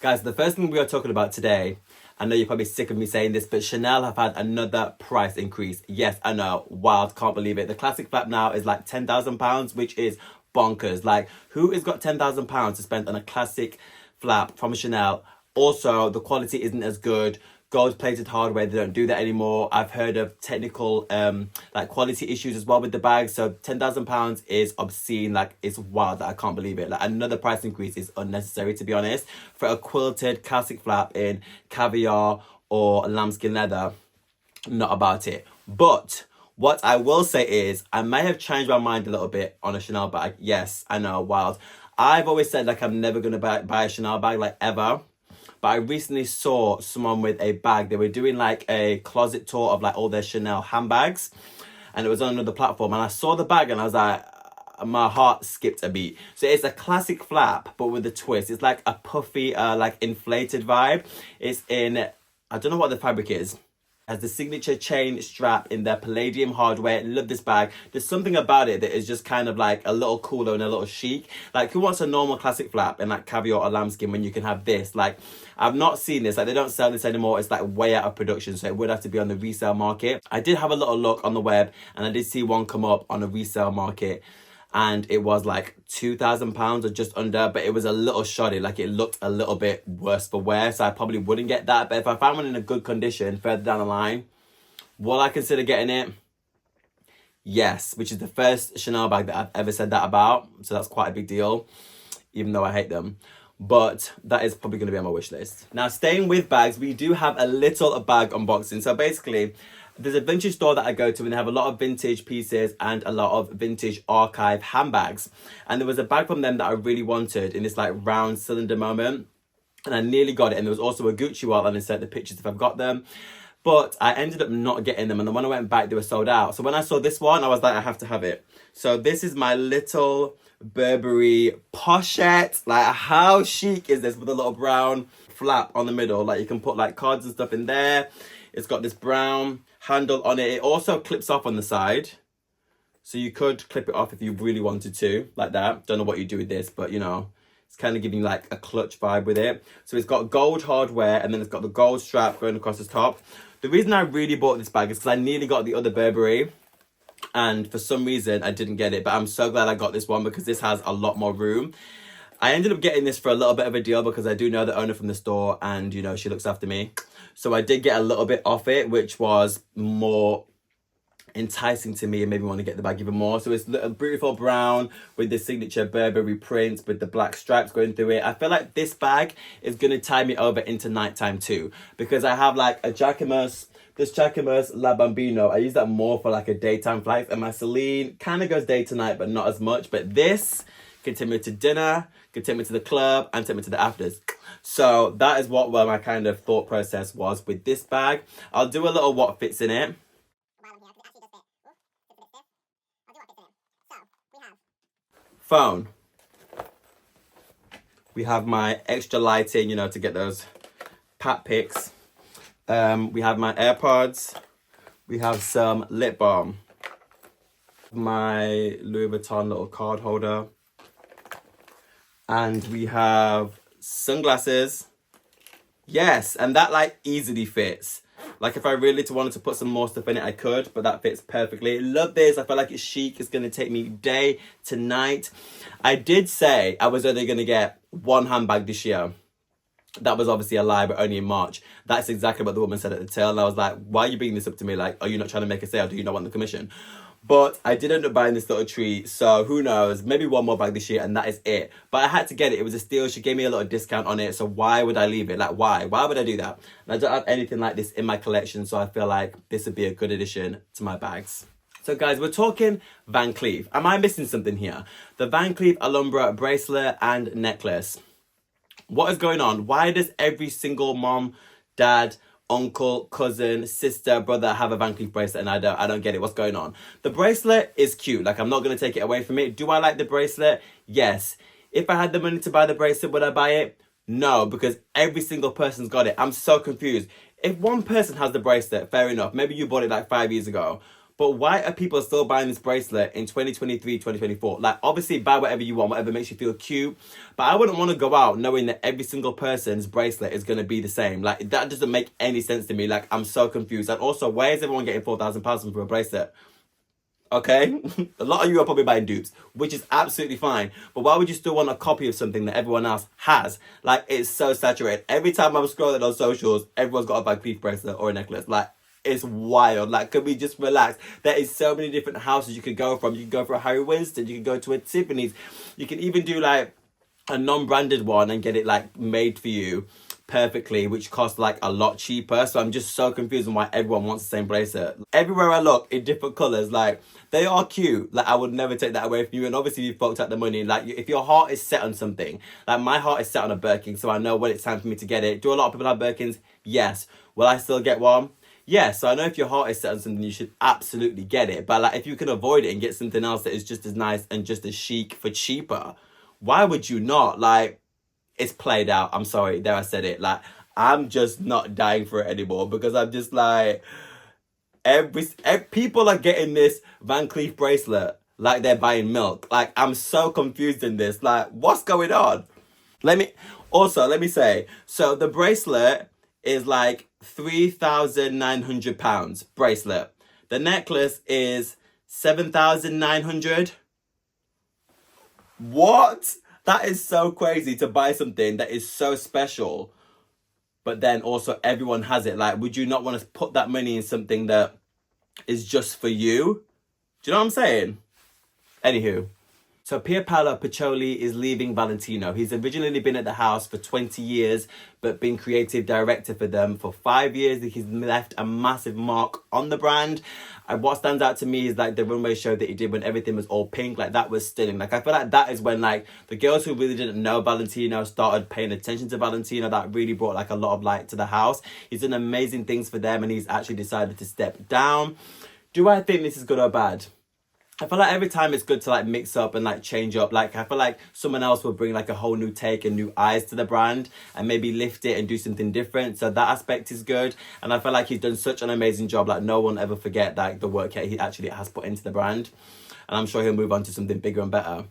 Guys, the first thing we are talking about today, I know you're probably sick of me saying this, but Chanel have had another price increase. Yes, I know, wild, can't believe it. The classic flap now is like £10,000, which is bonkers. Like, who has got £10,000 to spend on a classic flap from Chanel? Also, the quality isn't as good. Gold plated hardware, they don't do that anymore. I've heard of technical like quality issues as well with the bag. So £10,000 is obscene. Like, it's wild. I can't believe it. Like, another price increase is unnecessary, to be honest. For a quilted classic flap in caviar or lambskin leather, not about it. But what I will say is I may have changed my mind a little bit on a Chanel bag. Yes, I know, wild. I've always said like I'm never going to buy a Chanel bag, like ever. But I recently saw someone with a bag. They were doing like a closet tour of like all their Chanel handbags. And it was on another platform. And I saw the bag and I was like, my heart skipped a beat. So it's a classic flap, but with a twist. It's like a puffy, like inflated vibe. It's in, I don't know what the fabric is. Has the signature chain strap in their palladium hardware. Love this bag. There's something about it that is just kind of like a little cooler and a little chic. Like, who wants a normal classic flap in like caviar or lambskin when you can have this? Like, I've not seen this. Like, they don't sell this anymore. It's like way out of production, so it would have to be on the resale market. I did have a little look on the web and I did see one come up on a resale market. And it was like £2,000 or just under, but it was a little shoddy. Like, it looked a little bit worse for wear, so I probably wouldn't get that. But if I found one in a good condition further down the line, will I consider getting it? Yes, which is the first Chanel bag that I've ever said that about. So that's quite a big deal, even though I hate them. But that is probably going to be on my wish list. Now, staying with bags, we do have a little bag unboxing. So basically, there's a vintage store that I go to and they have a lot of vintage pieces and a lot of vintage archive handbags. And there was a bag from them that I really wanted in this like round cylinder moment. And I nearly got it. And there was also a Gucci wallet and I sent the pictures if I've got them. But I ended up not getting them. And then when I went back, they were sold out. So when I saw this one, I was like, I have to have it. So this is my little Burberry pochette. Like, how chic is this with a little brown flap on the middle? Like, you can put like cards and stuff in there. It's got this brown handle on it. It also clips off on the side. So you could clip it off if you really wanted to, like that. Don't know what you do with this, but you know, it's kind of giving you like a clutch vibe with it. So it's got gold hardware and then it's got the gold strap going across the top. The reason I really bought this bag is because I nearly got the other Burberry. And for some reason, I didn't get it. But I'm so glad I got this one because this has a lot more room. I ended up getting this for a little bit of a deal because I do know the owner from the store and, you know, she looks after me. So I did get a little bit off it, which was more enticing to me and made me want to get the bag even more. So it's a beautiful brown with the signature Burberry print with the black stripes going through it. I feel like this bag is going to tie me over into nighttime too because I have like a Jacquemus, this Jacquemus La Bambino. I use that more for like a daytime flight, and my Celine kind of goes day to night, but not as much. But this can take me to dinner, can take me to the club, and take me to the afters. So that is what my kind of thought process was with this bag. I'll do a little what fits in it. Phone. We have my extra lighting, you know, to get those pat pics. We have my AirPods. We have some lip balm. My Louis Vuitton little card holder. And we have sunglasses. Yes, and that like easily fits. Like if I really wanted to put some more stuff in it, I could, but that fits perfectly. Love this. I feel like it's chic. It's going to take me day to night. I did say I was only going to get one handbag this year. That was obviously a lie, but only in March. That's exactly what the woman said at the tail. And I was like, why are you bringing this up to me? Like, are you not trying to make a sale? Do you not want the commission? But I did end up buying this little treat. So who knows? Maybe one more bag this year and that is it. But I had to get it. It was a steal. She gave me a little discount on it. So why would I leave it? Like, why? Why would I do that? And I don't have anything like this in my collection. So I feel like this would be a good addition to my bags. So guys, we're talking Van Cleef. Am I missing something here? The Van Cleef Alhambra bracelet and necklace. What is going on? Why does every single mom, dad, uncle, cousin, sister, brother have a Van Cleef bracelet and I don't get it? What's going on? The bracelet is cute. Like, I'm not going to take it away from it. Do I like the bracelet? Yes. If I had the money to buy the bracelet, would I buy it? No, because every single person's got it. I'm so confused. If one person has the bracelet, fair enough. Maybe you bought it like 5 years ago. But why are people still buying this bracelet in 2023, 2024? Like, obviously, buy whatever you want, whatever makes you feel cute. But I wouldn't want to go out knowing that every single person's bracelet is going to be the same. Like, that doesn't make any sense to me. Like, I'm so confused. And also, why is everyone getting £4,000 for a bracelet? Okay, a lot of you are probably buying dupes, which is absolutely fine. But why would you still want a copy of something that everyone else has? Like, it's so saturated. Every time I'm scrolling on socials, everyone's got a Cleef bracelet or a necklace. Like, it's wild. Like, can we just relax? There is so many different houses you could go from. You can go for a Harry Winston. You can go to a Tiffany's. You can even do like a non-branded one and get it like made for you perfectly, which costs like a lot cheaper. So I'm just so confused on why everyone wants the same bracelet. Everywhere I look in different colors, like, they are cute. Like, I would never take that away from you. And obviously you forked out the money. Like, if your heart is set on something, like my heart is set on a Birkin, so I know when it's time for me to get it. Do a lot of people have Birkins? Yes. Will I still get one? Yes. So I know if your heart is set on something, you should absolutely get it. But like, if you can avoid it and get something else that is just as nice and just as chic for cheaper, why would you not? Like, it's played out. I'm sorry, there I said it. Like, I'm just not dying for it anymore, because I'm just like, every people are getting this Van Cleef bracelet like they're buying milk. Like, I'm so confused in this. Like, what's going on? Let me say, so the bracelet is like £3,900 bracelet. The necklace is 7,900. What? That is so crazy to buy something that is so special, but then also everyone has it. Like, would you not want to put that money in something that is just for you? Do you know what I'm saying? Anywho, so Paolo Pecelli is leaving Valentino. He's originally been at the house for 20 years, but been creative director for them for 5 years. He's left a massive mark on the brand. And what stands out to me is like the runway show that he did when everything was all pink. Like, that was stunning. Like, I feel like that is when like the girls who really didn't know Valentino started paying attention to Valentino. That really brought like a lot of light to the house. He's done amazing things for them, and he's actually decided to step down. Do I think this is good or bad? I feel like every time it's good to like mix up and like change up. Like, I feel like someone else will bring like a whole new take and new eyes to the brand and maybe lift it and do something different. So that aspect is good. And I feel like he's done such an amazing job. Like, no one ever forget like the work he actually has put into the brand. And I'm sure he'll move on to something bigger and better.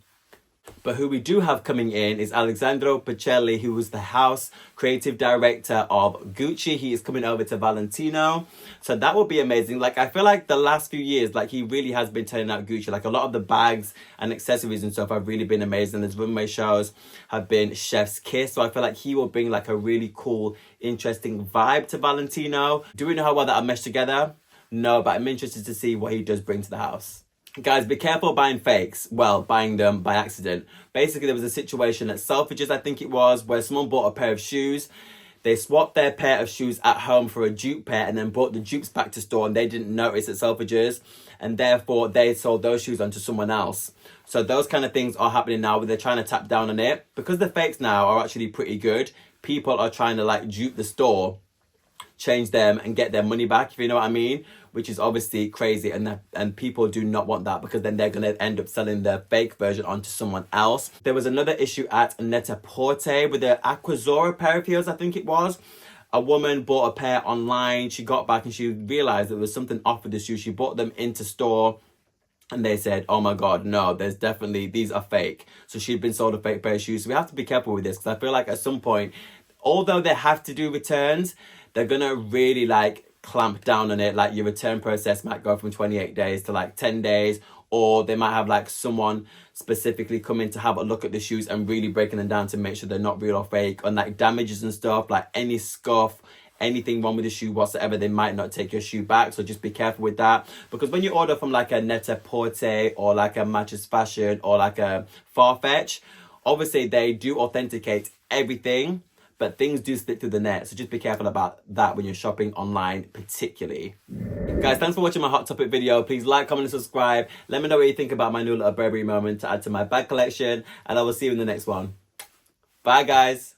But who we do have coming in is Alexandro Pecelli, who was the house creative director of Gucci. He is coming over to Valentino. So that will be amazing. Like, I feel like the last few years, like, he really has been turning out Gucci. Like, a lot of the bags and accessories and stuff have really been amazing. His runway shows have been chef's kiss. So I feel like he will bring like a really cool, interesting vibe to Valentino. Do we know how well that'll mesh together? No, but I'm interested to see what he does bring to the house. Guys, be careful buying fakes. Well, buying them by accident. Basically, there was a situation at Selfridges, I think it was, where someone bought a pair of shoes. They swapped their pair of shoes at home for a dupe pair and then brought the dupes back to store, and they didn't notice at Selfridges, and therefore they sold those shoes onto someone else. So those kind of things are happening now where they're trying to tap down on it. Because the fakes now are actually pretty good, people are trying to like dupe the store, change them and get their money back, if you know what I mean, which is obviously crazy, and people do not want that, because then they're going to end up selling the fake version onto someone else. There was another issue at Net-a-Porter with the Aquazzura pair of heels, I think it was. A woman bought a pair online, she got back and she realised there was something off with the shoes. She bought them into store and they said, oh my God, no, there's definitely, these are fake. So she'd been sold a fake pair of shoes. So we have to be careful with this, because I feel like at some point, although they have to do returns, they're going to really like clamp down on it. Like, your return process might go from 28 days to like 10 days, or they might have like someone specifically come in to have a look at the shoes and really breaking them down to make sure they're not real or fake. And like damages and stuff, like any scuff, anything wrong with the shoe whatsoever, they might not take your shoe back. So just be careful with that, because when you order from like a Net-a-Porter or like a Matches Fashion or like a Farfetch, obviously they do authenticate everything, but things do slip through the net. So just be careful about that when you're shopping online particularly. Guys, thanks for watching my Hot Topic video. Please like, comment and subscribe. Let me know what you think about my new little Burberry moment to add to my bag collection. And I will see you in the next one. Bye guys.